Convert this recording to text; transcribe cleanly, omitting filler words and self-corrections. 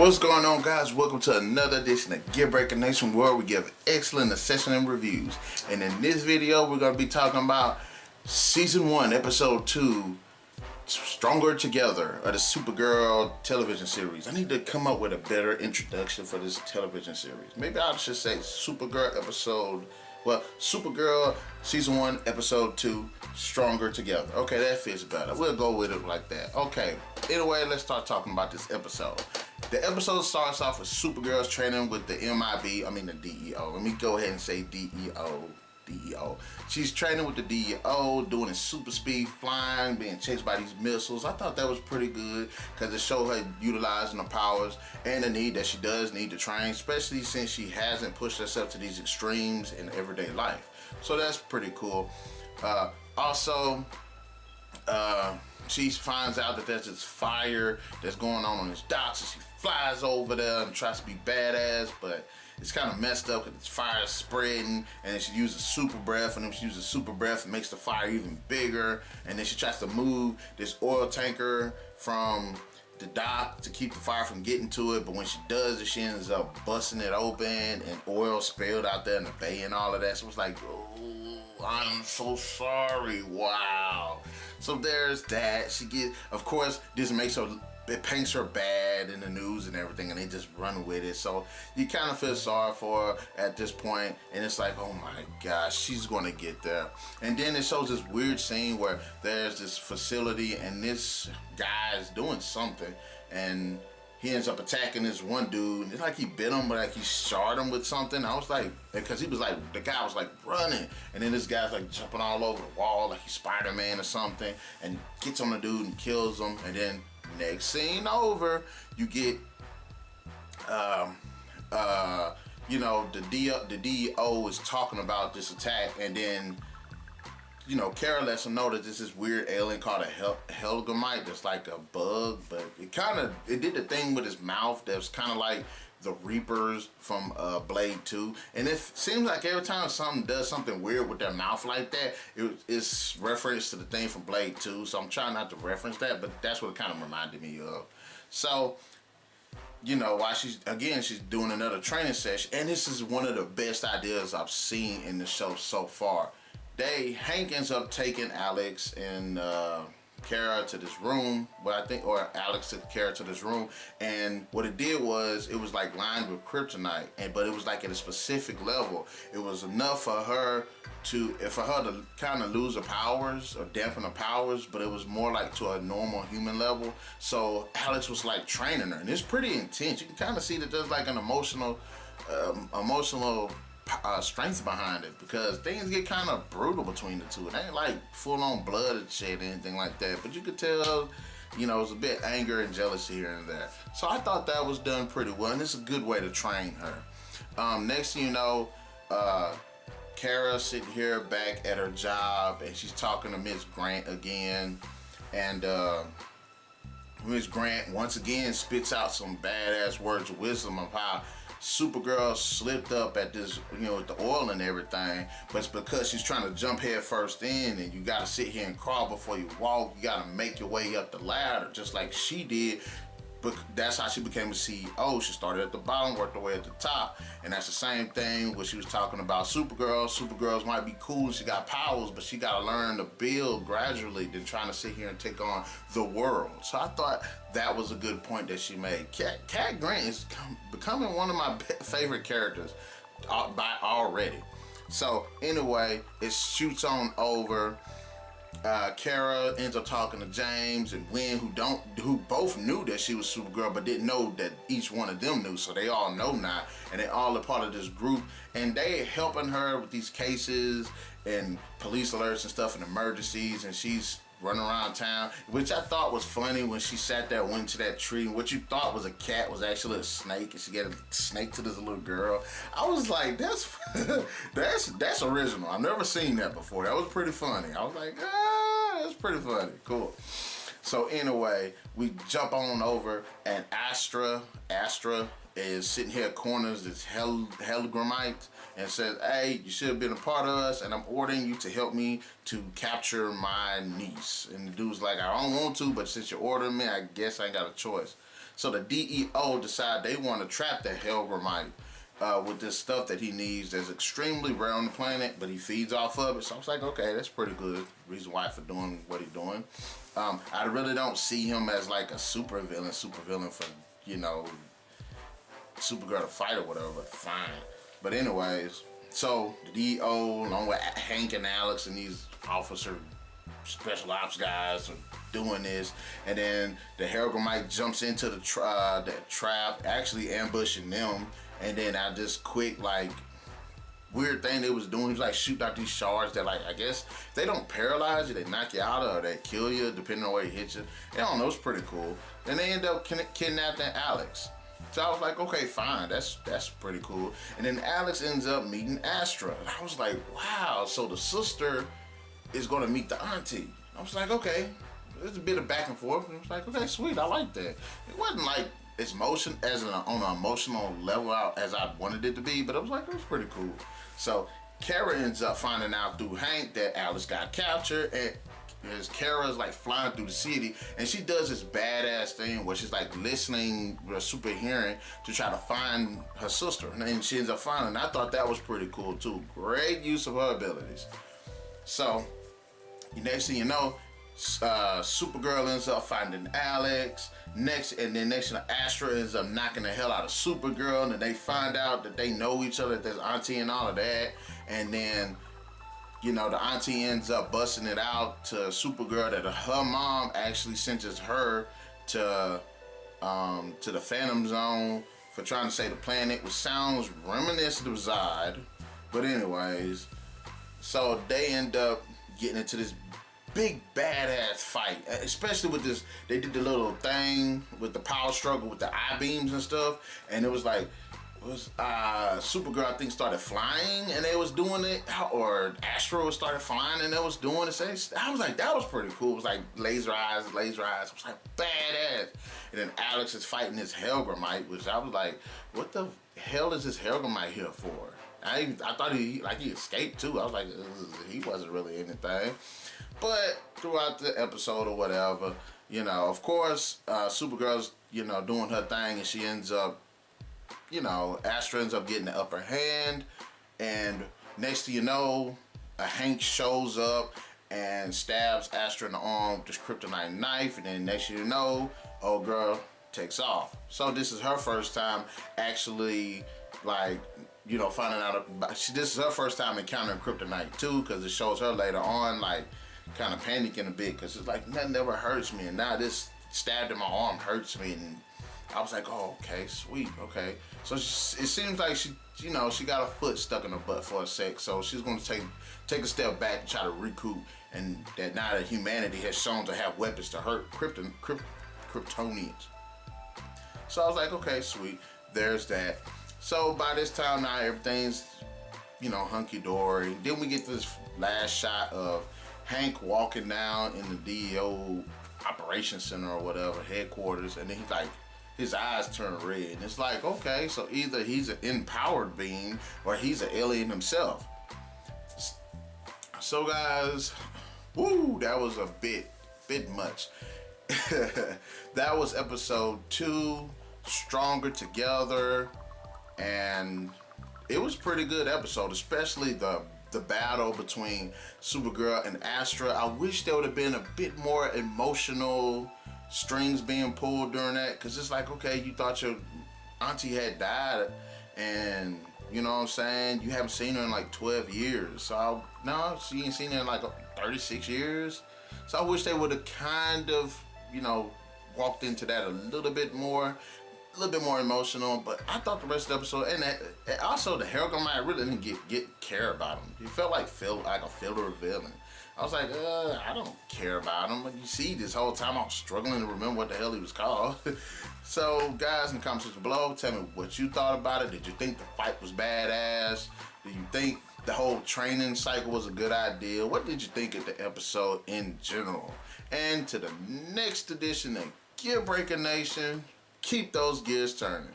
What's going on, guys? Welcome to another edition of Gear Breaker Nation, where we give excellent assessment and reviews. And in this video, we're going to be talking about Season 1, Episode 2, Stronger Together, of the Supergirl television series. I need to come up with a better introduction for this television series. Maybe I should say Supergirl Season 1, Episode 2, Stronger Together. Okay, that fits better. We'll go with it like that. Okay, anyway, let's start talking about this episode. The episode starts off with Supergirl's training with the the DEO. Let me go ahead and say DEO. She's training with the DEO, doing his super speed, flying, being chased by these missiles. I thought that was pretty good because it showed her utilizing her powers and the need that she does need to train, especially since she hasn't pushed herself to these extremes in everyday life. So that's pretty cool. She finds out that there's this fire that's going on his docks, so she flies over there and tries to be badass, but it's kind of messed up because the fire is spreading, and then she uses super breath, and then she uses super breath and makes the fire even bigger, and then she tries to move this oil tanker from the dock to keep the fire from getting to it, but when she does it, she ends up busting it open and oil spilled out there in the bay and all of that. So it's like, oh, I'm so sorry, wow. So there's that. She gets, of course, it paints her bad in the news and everything, and they just run with it. So you kind of feel sorry for her at this point, and it's like, oh my gosh, she's gonna get there. And then it shows this weird scene where there's this facility, and this guy is doing something, and he ends up attacking this one dude, and it's like he bit him, but like he shot him with something. I was like, because he was like, the guy was like running, and then this guy's like jumping all over the wall like he's Spider-Man or something, and gets on the dude and kills him. And then next scene over, you get the DEO is talking about this attack, and then Kara lets him know that there's this weird alien called a heroism that's like a bug, but it did the thing with his mouth that was kind of like the Reapers from Blade 2, and it seems like every time something does something weird with their mouth like that, it's reference to the thing from Blade 2, so I'm trying not to reference that, but that's what it kind of reminded me of. So while she's doing another training session, and this is one of the best ideas I've seen in the show so far. Hank ends up taking Alex and Kara to this room, or Alex took Kara to this room, and what it did was, it was like lined with kryptonite, but it was like at a specific level. It was enough for her to kind of lose her powers or dampen her powers, but it was more like to a normal human level. So Alex was like training her, and it's pretty intense. You can kind of see that there's like an emotional strength behind it, because things get kind of brutal between the two. It ain't like full-on blood and shit or anything like that, but you could tell, it's a bit anger and jealousy here and there. So I thought that was done pretty well, and it's a good way to train her. Next thing you know, Kara's sitting here back at her job, and she's talking to Miss Grant again, and Miss Grant once again spits out some badass words of wisdom of how Supergirl slipped up at this, with the oil and everything, but it's because she's trying to jump head first in, and you gotta sit here and crawl before you walk. You gotta make your way up the ladder, just like she did. But that's how she became a CEO. She started at the bottom, worked her way at the top, and that's the same thing when she was talking about Supergirl. Supergirls might be cool, she got powers, but she gotta learn to build gradually than trying to sit here and take on the world. So I thought that was a good point that she made. Cat Grant is becoming one of my favorite characters by already. So anyway, it shoots on over. Kara ends up talking to James and Wynn, who both knew that she was Supergirl, but didn't know that each one of them knew. So they all know now, and they all are part of this group, and they helping her with these cases and police alerts and stuff and emergencies, and she's running around town, which I thought was funny when she sat there and went to that tree, and what you thought was a cat was actually a snake, and she got a snake to this little girl. I was like, that's that's original. I've never seen that before. That was pretty funny. I was like, that's pretty funny. Cool. So anyway, we jump on over, and Astra is sitting here corners this Heligramite and says, hey, you should have been a part of us, and I'm ordering you to help me to capture my niece. And the dude's like, I don't want to, but since you're ordering me, I guess I ain't got a choice. So the DEO decide they want to trap the Hellgramite with this stuff that he needs that's extremely rare on the planet, but he feeds off of it. So I was like, okay, that's pretty good reason why for doing what he's doing. I really don't see him as like a super villain for, you know, Supergirl to fight or whatever, but fine. But anyways, so the DO along with Hank and Alex and these officer special ops guys are doing this, and then the Hellgramite jumps into the trap, actually ambushing them, and then I just quick like weird thing they was doing, he was like shooting out these shards that, like, I guess they don't paralyze you, they knock you out or they kill you depending on where he hits you. I don't know, it's pretty cool. Then they end up kidnapping Alex. So I was like, okay, fine, that's pretty cool. And then Alex ends up meeting Astra. And I was like, wow, so the sister is gonna meet the auntie. I was like, okay, there's a bit of back and forth. And I was like, okay, sweet, I like that. It wasn't like its motion on an emotional level as I wanted it to be, but I was like, it was pretty cool. So Kara ends up finding out through Hank that Alex got captured, and as Kara's like flying through the city, and she does this badass thing where she's like listening with super hearing to try to find her sister, and then she ends up finding her. I thought that was pretty cool too. Great use of her abilities. So next thing you know, Supergirl ends up finding Alex. Next thing Astra ends up knocking the hell out of Supergirl, and then they find out that they know each other, that there's auntie and all of that, and then, you know, the auntie ends up busting it out to Supergirl that her mom actually sentences her to the Phantom Zone for trying to save the planet, which sounds reminiscent of Zod. But anyways, so they end up getting into this big badass fight, especially with this. They did the little thing with the power struggle with the I-beams and stuff, and it was like, Supergirl I think started flying and they was doing it, or Astro started flying and they was doing it. I was like, that was pretty cool. It was like laser eyes. I was like, badass. And then Alex is fighting this Hellgramite, which I was like, what the hell is this Hellgramite here for? I thought he escaped too. I was like, he wasn't really anything. But throughout the episode or whatever, you know, of course, Supergirl's, you know, doing her thing, and she ends up, you know, Astra ends up getting the upper hand, and next thing you know, Hank shows up and stabs Astra in the arm with this kryptonite knife, and then next thing you know, old girl takes off. So this is her first time actually, like, you know, finding out about, this is her first time encountering kryptonite too, because it shows her later on, like, kind of panicking a bit, because it's like, nothing ever hurts me, and now this stabbed in my arm hurts me, and I was like, oh, okay, sweet, okay. So it seems like she, you know, she got her foot stuck in her butt for a sec, so she's going to take a step back and try to recoup, and that now that humanity has shown to have weapons to hurt Kryptonians. So I was like, okay, sweet, there's that. So by this time now, everything's, you know, hunky-dory. Then we get this last shot of Hank walking down in the DEO operations center or whatever, headquarters, and then he's like, his eyes turn red. And it's like, okay, so either he's an empowered being or he's an alien himself. So guys, woo, that was a bit much. That was episode 2, Stronger Together, and it was a pretty good episode, especially the battle between Supergirl and Astra. I wish there would have been a bit more emotional strings being pulled during that, because it's like, okay, you thought your auntie had died, and you know what I'm saying, you haven't seen her in like 12 years. So no, she ain't seen her in like 36 years. So I wish they would have kind of, you know, walked into that a little bit more emotional. But I thought the rest of the episode, and also the Hellgramite really didn't get care about him. He felt like a filler villain. I was like, I don't care about him. Like, you see, this whole time I was struggling to remember what the hell he was called. So guys, in the comment section below, tell me what you thought about it. Did you think the fight was badass? Do you think the whole training cycle was a good idea? What did you think of the episode in general? And to the next edition of Gear Breaker Nation, keep those gears turning.